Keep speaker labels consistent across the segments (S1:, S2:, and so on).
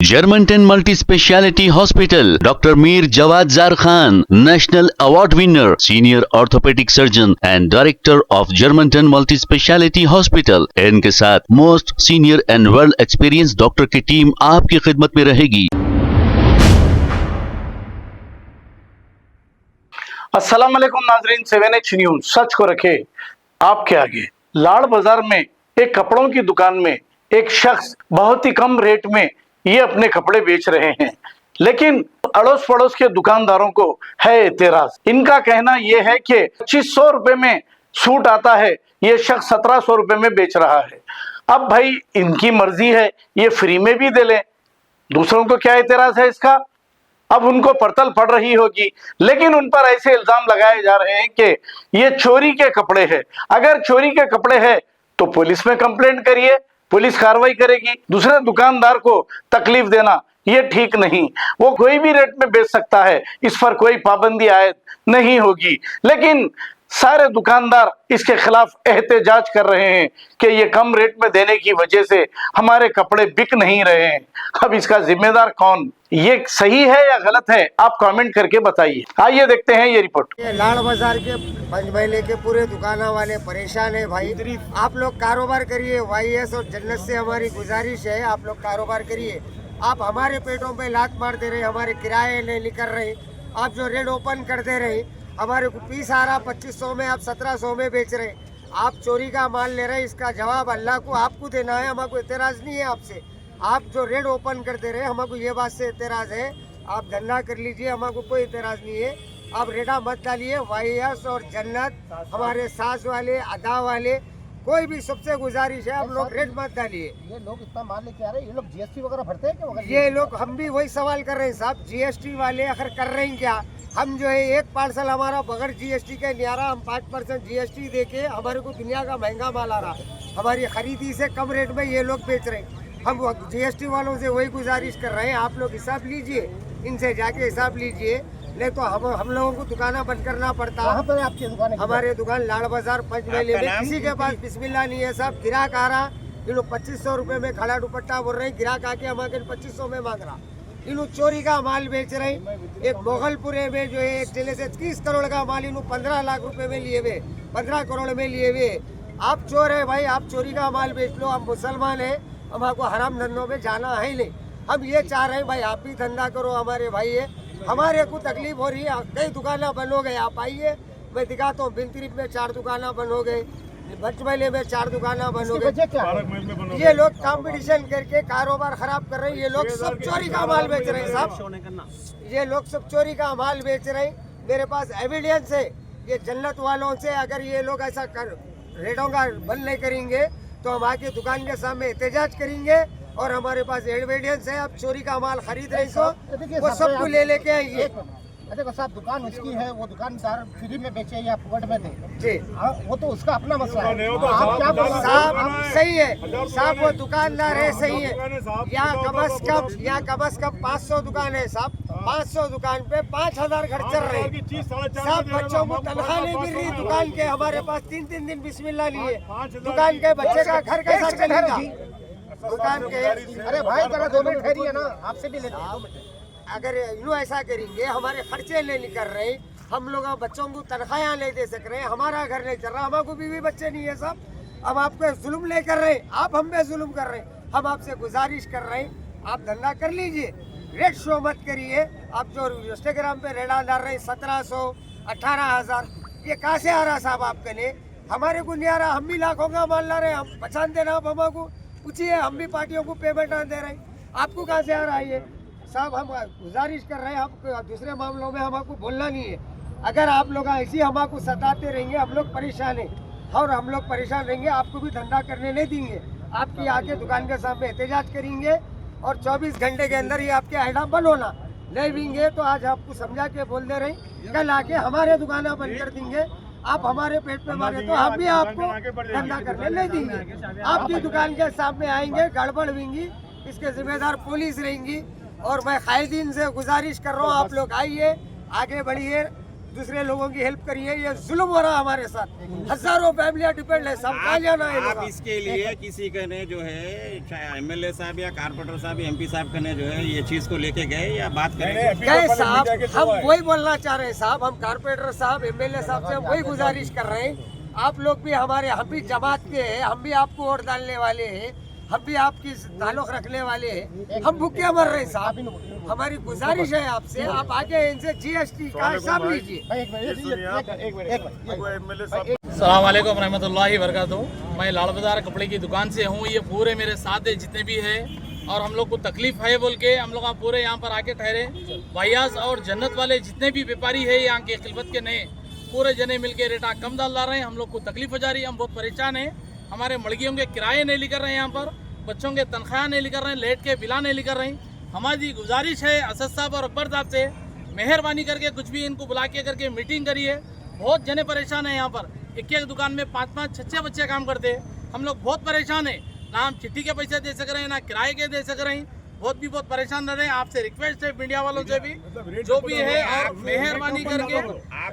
S1: Germanton multi speciality hospital, doctor Mir Jawad jar Khan, national award winner, senior orthopaedic surgeon and director of Germanton multi speciality hospital. इनके साथ most senior and well experience doctor की team आपकी खिदमत में रहेगी।
S2: अस्सलाम वालेकुम नाजरीन, 7H न्यूज सच को रखे आपके आगे। लाड़ बाजार में एक कपड़ों की दुकान में एक शख्स बहुत ही कम रेट में ये अपने कपड़े बेच रहे हैं, लेकिन अड़ोस पड़ोस के दुकानदारों को है एतराज। इनका कहना यह है कि 2500 रुपए में सूट आता है, ये शख्स 1700 रुपए में बेच रहा है। अब भाई इनकी मर्जी है, ये फ्री में भी दे लें, दूसरों को क्या एतराज है इसका। अब उनको पड़तल पड़ रही होगी, लेकिन उन पर ऐसे इल्जाम लगाए जा रहे हैं कि ये चोरी के कपड़े हैं। अगर चोरी के कपड़े हैं तो पुलिस में कंप्लेंट करिए, पुलिस कार्रवाई करेगी। दूसरे दुकानदार को तकलीफ देना ये ठीक नहीं। वो कोई भी रेट में बेच सकता है, इस पर कोई पाबंदी आयद नहीं होगी, लेकिन सारे दुकानदार इसके खिलाफ एहतजाज कर रहे हैं कि ये कम रेट में देने की वजह से हमारे कपड़े बिक नहीं रहे हैं। अब इसका जिम्मेदार कौन, ये सही है या गलत है, आप कमेंट करके बताइए। आइए देखते हैं ये रिपोर्ट।
S3: लाड़ बाजार के पंचमहले के पूरे दुकाना वाले परेशान है भाई। आप लोग कारोबार करिए, वाईएस और जन्नत से हमारी गुजारिश है, आप लोग कारोबार करिए। आप हमारे पेटों पे लात मार दे रहे, हमारे किराए नहीं कर रहे। आप जो रेट ओपन कर दे रहे, हमारे को पीस आ रहा 2500 में, आप 1700 में बेच रहे। आप चोरी का माल ले रहे, इसका जवाब अल्लाह को आपको देना है। हमको एतराज नहीं है आपसे। आप जो रेट ओपन कर दे रहे, हमको ये बात से एतराज है। आप धंधा कर लीजिए, हमको कोई एतराज नहीं है। आप रेटा मत डालिए। वाईएस और जन्नत, हमारे सास वाले, अदा वाले, कोई भी सबसे गुजारिश है, आप लोग रेट मत डालिए।
S4: ये लोग इतना माल लेके आ रहे हैं, ये लोग जीएसटी वगैरह भरते हैं क्या?
S3: ये लोग, हम भी वही सवाल कर रहे हैं साहब, जीएसटी वाले आखिर कर रहे हैं क्या? हम जो है एक पार्सल हमारा बगैर जीएसटी के नहीं आ रहा, हम 5% जीएसटी देके हमारे को दुनिया का महंगा माल आ रहा। हमारी खरीदी से कम रेट में ये लोग बेच रहे हैं। हम जीएसटी वालों से वही गुजारिश कर रहे हैं, आप लोग हिसाब लीजिए, इनसे जाके हिसाब लीजिए, नहीं तो हम लोगों को दुकाना बंद करना पड़ता।
S4: आपकी दुकान है?
S3: हमारे दुकान लाड़ बाजार पंचमहले में किसी के पास बिस्मिल्लाह नहीं है साहब। गिराक आ रहा, इन 2500 रुपए में खड़ा दुपट्टा बोल रहे हैं, गिराक आके हमारे 2500 में मांग रहा। इन चोरी का माल बेच रहे हैं। एक मोगलपुरे में जो है एक जिले से 30 करोड़ का माल इन 15 लाख रुपए में लिए हुए, 15 करोड़ में लिए हुए। आप चोर है भाई, आप चोरी का माल बेच लो। हम मुसलमान है, हमको हराम धंधों में जाना है ही नहीं। हम ये चाह रहे हैं भाई आप भी धंधा करो, हमारे भाई है। हमारे को तकलीफ हो रही है, कई दुकानें बंद हो गई। आप आइए, मैं दिखाता हूँ। बिनतरीफ में 4 दुकानें बंद हो गई, पंचमहले में 4 दुकानें बंद हो गई। ये लोग कंपटीशन करके कारोबार खराब कर रहे हैं। ये लोग सब चोरी का माल बेच रहे हैं साहब, ये लोग सब चोरी का माल बेच रहे हैं। मेरे पास एविडेंस है। ये जन्नत वालों से अगर ये लोग ऐसा रेटों का बंद नहीं करेंगे तो हम आके दुकान के सामने एहतजाज करेंगे, और हमारे पास एविडेंस है। आप चोरी का माल खरीद रहे हो, वो सबको ले लेके आइए।
S4: देखो साहब, दुकान उसकी है, वो दुकानदार फ्री में बेचे या फुकट में दे
S3: जी,
S4: वो तो उसका अपना मसला है।
S3: आप क्या बोल साहब? सही है साहब, वो दुकानदार है, सही है। यहाँ कम से कम 500 दुकान है साहब। 500 दुकान पे 5000 खर्च चल रहे हैं साहब। बच्चों को तनख्वाह नहीं मिल रही दुकान के। हमारे पास 3-3 दिन बिस्मिल्लाह नहीं है। दुकान के बच्चे का घर कैसा चलेगा दुकान के?
S4: अरे भाई जरा 2 मिनट ठहरिए ना, आपसे भी लेते।
S3: अगर यूँ ऐसा करेंगे, हमारे खर्चे नहीं कर रहे, हम लोग बच्चों को तनख्वाह नहीं दे सक रहे, हमारा घर नहीं चल रहा, हमारे बीवी बच्चे नहीं है साहब। हम आपको जुल्म नहीं कर रहे, आप हम पे जुल्म कर रहे हैं। हम आपसे गुजारिश कर रहे हैं, आप धंधा कर लीजिए, रेट शो मत करिए। आप जो इंस्टाग्राम पे रेडा डाल रहे हैं 1700, 18000, ये कहाँ से आ रहा साहब आपके लिए? हमारे को नहीं आ रहा। हम भी लाखों का माल ला रहे हैं, हम पहचान देना। आप हमको पूछिए, हम भी पार्टियों को पेमेंट दे रहे हैं, आपको कहाँ से आ रहा है ये साहब? हम गुजारिश कर रहे हैं, आप दूसरे मामलों में हमको बोलना नहीं है। अगर आप लोग ऐसे हमको सताते रहेंगे, हम लोग परेशान हैं और हम लोग परेशान रहेंगे, आपको भी धंधा करने नहीं देंगे। आपकी आके दुकान के सामने एहतजाज करेंगे और 24 घंटे के अंदर ही आपके आइडा बंद होना। नहीं देंगे तो आज आपको समझा के बोल दे रहे, कल आके हमारे दुकानें बंद कर देंगे। आप हमारे पेट पे मारे तो हम भी आपको धंधा करने नहीं देंगे। आपकी दुकान के सामने आएंगे, गड़बड़ होंगी, इसके जिम्मेदार पुलिस रहेंगी। और मैं कायदीन से गुजारिश कर रहा हूँ, आप लोग आइए, आगे बढ़िए, दूसरे लोगों की हेल्प करिए। ये जुल्म हो रहा है हमारे साथ, हजारों फैमिलियां डिपेंड है, सब कहाँ जाना है
S5: आप
S3: लोगों का?
S5: इसके लिए किसी का ने जो है चाहे एमएलए साहब या कारपोरेटर साहब या एमपी साहब का ने जो है ये चीज को लेके गए या बात करेंगे?
S3: गए साहब, हम वही बोलना चाह रहे हैं साहब, हम कारपोरेटर साहब एमएलए साहब से हम वही गुजारिश कर रहे हैं, आप लोग भी हमारे, हम भी जमात के हैं, हम भी आपको वोट डालने वाले हैं, हम भी आपकी ताल्लुक रखने वाले हैं, हम भूखे मर रहे हैं साहब। हमारी गुजारिश है आपसे, आप आगे इनसे जीएसटी का हिसाब लीजिए।
S6: सलाम वालेकुम रहमतुल्लाहि वबरकातुहू। मैं लाड़ बाजार कपड़े की दुकान से हूँ। ये पूरे मेरे साथ है जितने भी है, और हम लोग को तकलीफ है बोल के हम लोग पूरे यहाँ पर आके ठहरे। वायास और जन्नत वाले जितने भी व्यापारी है यहाँ के खिलबत के नए पूरे जने मिल के रेटा कम डाल रहे हैं। हम लोग को तकलीफ हो जा रही है, हम बहुत परेशान हैं। हमारे मड़गियों के किराए नहीं लेकर रहे हैं, यहाँ पर बच्चों के तनख्वाह नहीं लेकर रहे हैं, लेट के बिला नहीं लेकर रहे हैं। हमारी गुजारिश है असद साहब और अकबर साहब से, मेहरबानी करके कुछ भी इनको बुला के करके मीटिंग करिए। बहुत जने परेशान है यहाँ पर, एक एक दुकान में 5-5, 6-6 बच्चे काम करते हैं। हम लोग बहुत परेशान है, ना हम चिट्ठी के पैसे दे सक रहे हैं, ना किराए के दे सक रहे हैं, बहुत परेशान रह रहे हैं। आपसे रिक्वेस्ट है मीडिया वालों से भी, जो भी है, और मेहरबानी करके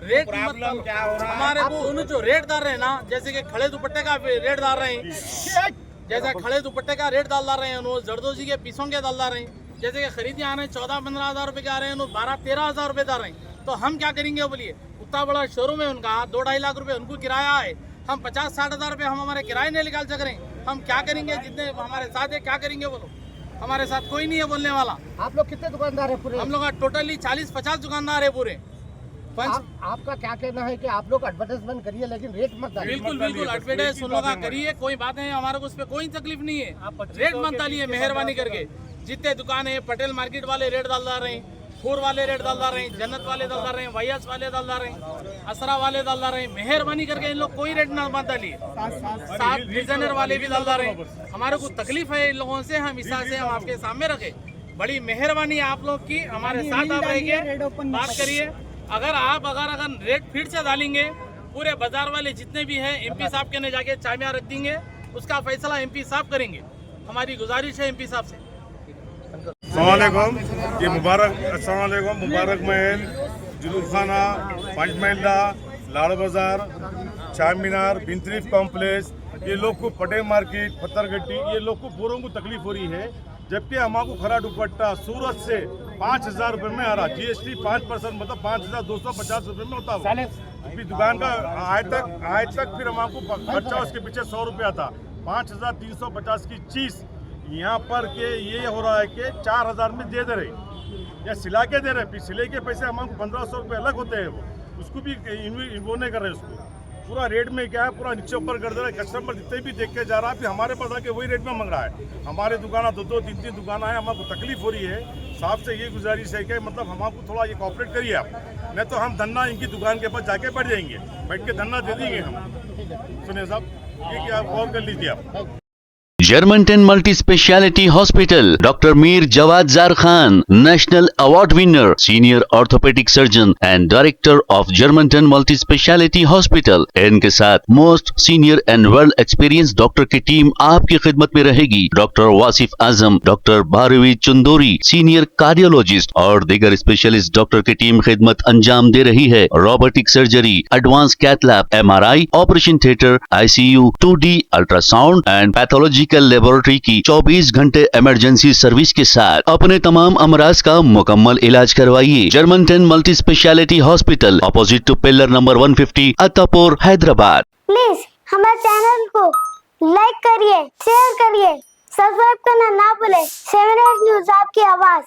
S6: रेट
S5: प्रॉब्लम क्या हो रहा है?
S6: हमारे को उन्हें जो रेट डाल रहे हैं ना, जैसे कि खड़े दुपट्टे का रेट डाल रहे हैं, जैसे खड़े दुपट्टे का रेट डाल रहे हैं, उन्होंने जरदोजी के पीसों के डाल रहे हैं। जैसे कि खरीदी आ रहे हैं 14-15 हज़ार रुपए के आ रहे हैं, 12-13 हज़ार रुपए डाल रहे हैं। तो हम क्या करेंगे बोलिए? उतना बड़ा शोरूम है उनका, 2-2.5 लाख रुपए उनको किराया है, हम 50-60 हज़ार रुपए हम हमारे किराए नहीं निकाल सक रहे हैं। हम क्या करेंगे? जितने हमारे साथ है क्या करेंगे बोलो? हमारे साथ कोई नहीं है बोलने वाला।
S4: आप लोग कितने दुकानदार हैं पूरे?
S6: हम लोग टोटली 40-50 दुकानदार है पूरे।
S4: आपका क्या कहना है कि आप लोग एडवर्टाइजमेंट करिए लेकिन रेट मत डालिए?
S6: बिल्कुल एडवर्टाइज सुन लोग करिए, कोई बात नहीं, हमारे को उस पर कोई तकलीफ नहीं है। रेट मत डालिए मेहरबानी करके। जितने दुकान है, पटेल मार्केट वाले रेट डाल रहे हैं, फूर वाले रेट डाल रहे हैं, जन्नत वाले डाल रहे हैं, वाइस वाले डाल रहे हैं, असरा वाले डाल रहे हैं। मेहरबानी करके इन लोग कोई रेट ना मत डालिए। साथ डिजाइनर वाले भी डाल रहे हैं। हमारे को तकलीफ है इन लोगों से, हम इस से हम आपके सामने रखे। बड़ी मेहरबानी है आप लोग की, हमारे साथ आप रहिए, बात करिए। अगर रेट फिर से डालेंगे, पूरे बाजार वाले जितने भी हैं एमपी साहब के ने जाके चामिया रख देंगे, उसका फैसला एमपी साहब करेंगे। हमारी गुजारिश है एमपी साहब से।
S7: अस्सलामुअलैकुम, ये मुबारक महल, जुलूस खाना, पंच महल्ला, लाड़ बाजार, चार मीनार, बिंतरीफ कॉम्प्लेक्स, ये लोग को पटेल मार्केट, पत्थरगट्टी, ये लोग को पूरों को तकलीफ हो रही है। जबकि हमारे को खरा दुपट्टा सूरत से 5,000 रुपये में आ रहा, जीएसटी 5% मतलब 5,250 रुपये में होता है। अभी दुकान का आज तक फिर हमारे को खर्चा उसके पीछे 100 रुपया था। 5,350 की चीज़ यहाँ पर के ये हो रहा है कि 4,000 में दे रहे या सिला के दे रहे। फिर सिले के पैसे हमारे को 1,500 रुपये अलग होते हैं, वो उसको भी वो नहीं कर रहे। उसको पूरा रेट में क्या है, पूरा नीचे ऊपर कर दे रहा है। कस्टमर जितने भी देख के जा रहा है, फिर हमारे पास आके वही रेट में मांग रहा है। हमारे दुकान 2-2, 3-3 दुकान है, हमारे को तकलीफ हो रही है। साहब से ये गुजारिश है कि मतलब हमारे थोड़ा ये कॉपरेट करिए आप, नहीं तो हम धरना इनकी दुकान के पास जाके बैठ जाएंगे, बैठ के धरना दे देंगे हम। सुनिए साहब, ये क्या गौर कर लीजिए आप।
S1: Germanton multi speciality hospital, doctor Mir Jawad jar Khan, national award winner, senior orthopaedic surgeon and director of Germanton multi speciality hospital. इनके साथ most senior and well experience doctor की टीम आपकी खिदमत में रहेगी। Doctor Wasif Azam, doctor Bharvi Chandori, senior cardiologist और दीगर स्पेशलिस्ट डॉक्टर की टीम खिदमत अंजाम दे रही है। Robotic surgery, advance cath lab, MRI, operation theatre, ICU, 2D ultrasound and pathological laboratory की 24 घंटे इमरजेंसी सर्विस के साथ अपने तमाम अमराज का मुकम्मल इलाज करवाइए। Germanton multi speciality hospital, opposite to pillar number 150, Attapur, Hyderabad.
S8: Please हमारे चैनल को लाइक करिए, शेयर करिए, सब्सक्राइब करना ना भूले। 7 न्यूज़ आपकी आवाज।